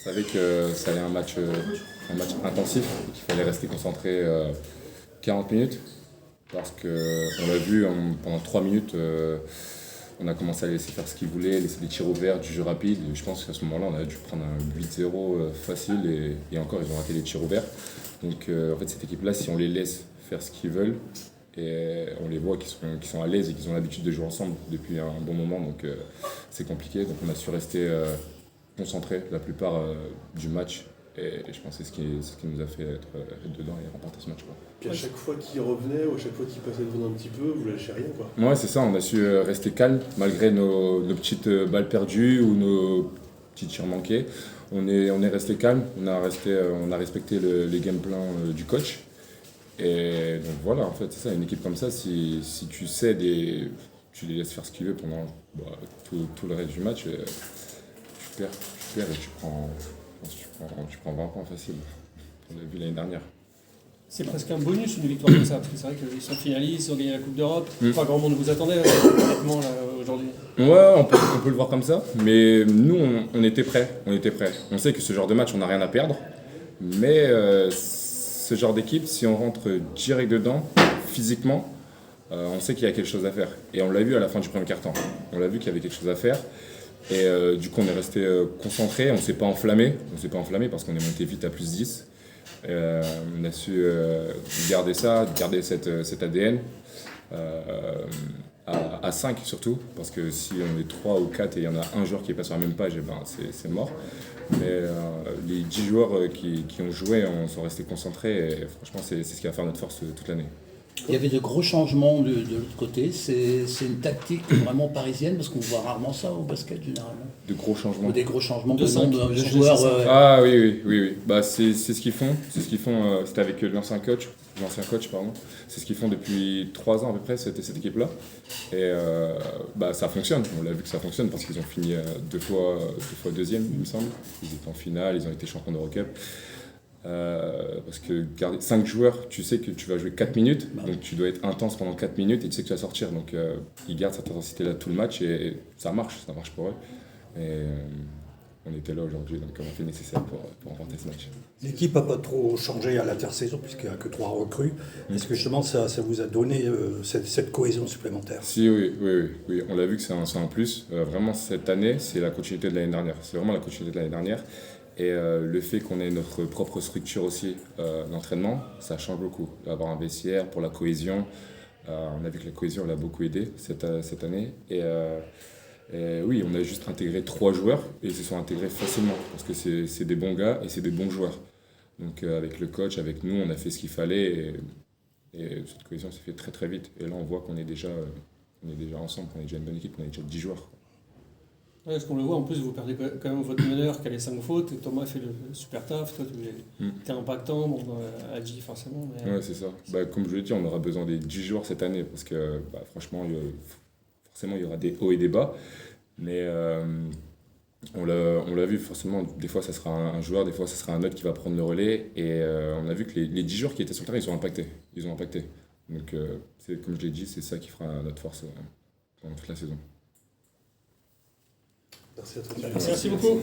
savait que ça allait être un match intensif et qu'il fallait rester concentré 40 minutes. Parce qu'on l'a vu pendant 3 minutes, on a commencé à laisser faire ce qu'il voulait, laisser des tirs ouverts, du jeu rapide. Et je pense qu'à ce moment-là, on a dû prendre un 8-0 facile et encore, ils ont raté les tirs ouverts. Donc en fait, cette équipe-là, si on les laisse faire ce qu'ils veulent, et on les voit qu'ils sont à l'aise et qu'ils ont l'habitude de jouer ensemble depuis un bon moment, donc c'est compliqué. Donc on a su rester concentré la plupart du match. Et je pense que c'est ce qui nous a fait être dedans et remporter ce match. Puis à chaque fois qu'il revenait, ou à chaque fois qu'il passait devant un petit peu, vous lâchez rien, quoi. Ouais, c'est ça, on a su rester calme malgré nos petites balles perdues ou nos petits tirs manqués. On est resté calme, on a respecté les game plans du coach. Et donc voilà, en fait, c'est ça, une équipe comme ça, si tu cèdes et tu les laisses faire ce qu'ils veulent pendant tout le reste du match, tu perds et tu prends 20 points facile. On l'a vu l'année dernière. C'est presque un bonus une victoire comme ça, parce que c'est vrai qu'ils sont finalistes, ils ont gagné la Coupe d'Europe. Pas grand monde vous attendait honnêtement là, aujourd'hui. Ouais, on peut le voir comme ça, mais nous on était prêts. On sait que ce genre de match, on n'a rien à perdre, mais ce genre d'équipe, si on rentre direct dedans, physiquement, on sait qu'il y a quelque chose à faire. Et on l'a vu à la fin du premier quart-temps. On l'a vu qu'il y avait quelque chose à faire. Et du coup, on est resté concentré, on ne s'est pas enflammé. Parce qu'on est monté vite à plus 10. On a su garder cet ADN à 5 surtout, parce que si on est 3 ou 4 et il y en a un joueur qui n'est pas sur la même page, et ben c'est mort. Mais les 10 joueurs qui ont joué sont restés concentrés et franchement c'est ce qui va faire notre force toute l'année. Il y avait de gros changements de l'autre côté. C'est une tactique vraiment parisienne parce qu'on voit rarement ça au basket généralement. De gros changements. Ou des gros changements De de nombre de changer joueurs. Ah oui. Bah, c'est ce qu'ils font. C'était avec l'ancien coach, pardon. C'est ce qu'ils font depuis 3 ans à peu près, cette équipe-là. Et ça fonctionne. On l'a vu que ça fonctionne parce qu'ils ont fini 2 fois deuxième, il me semble. Ils étaient en finale, ils ont été champions d'Eurocup. Parce que garder 5 joueurs, tu sais que tu vas jouer 4 minutes, donc tu dois être intense pendant 4 minutes et tu sais que tu vas sortir. Donc ils gardent cette intensité-là tout le match et ça marche pour eux. Et on était là aujourd'hui, donc on a fait le nécessaire pour remporter ce match. L'équipe n'a pas trop changé à l'intersaison puisqu'il n'y a que 3 recrues. Est-ce que justement ça vous a donné cette cohésion supplémentaire? Si, oui. On l'a vu que c'est un plus. Vraiment, cette année, c'est la continuité de l'année dernière. C'est vraiment la continuité de l'année dernière. Et le fait qu'on ait notre propre structure aussi d'entraînement, ça change beaucoup. Avoir un vestiaire pour la cohésion, on a vu que la cohésion elle a beaucoup aidé cette année. Et oui, on a juste intégré 3 joueurs et ils se sont intégrés facilement parce que c'est des bons gars et c'est des bons joueurs. Donc avec le coach, avec nous, on a fait ce qu'il fallait et cette cohésion s'est fait très très vite. Et là, on voit qu'on est déjà ensemble, qu'on est déjà une bonne équipe, qu'on est déjà 10 joueurs. Ouais, parce qu'on le voit, en plus, vous perdez quand même votre meneur qui a les 5 fautes, et Thomas fait le super taf, toi tu es impactant, Adji forcément. Mais... Ouais, c'est ça. Comme je l'ai dit, on aura besoin des 10 joueurs cette année, parce que franchement, forcément, il y aura des hauts et des bas, mais on l'a vu, forcément, des fois ça sera un joueur, des fois ça sera un autre qui va prendre le relais, et on a vu que les 10 joueurs qui étaient sur le terrain, ils ont impacté. Donc, comme je l'ai dit, c'est ça qui fera notre force pendant toute la saison. Merci à toi. Merci beaucoup.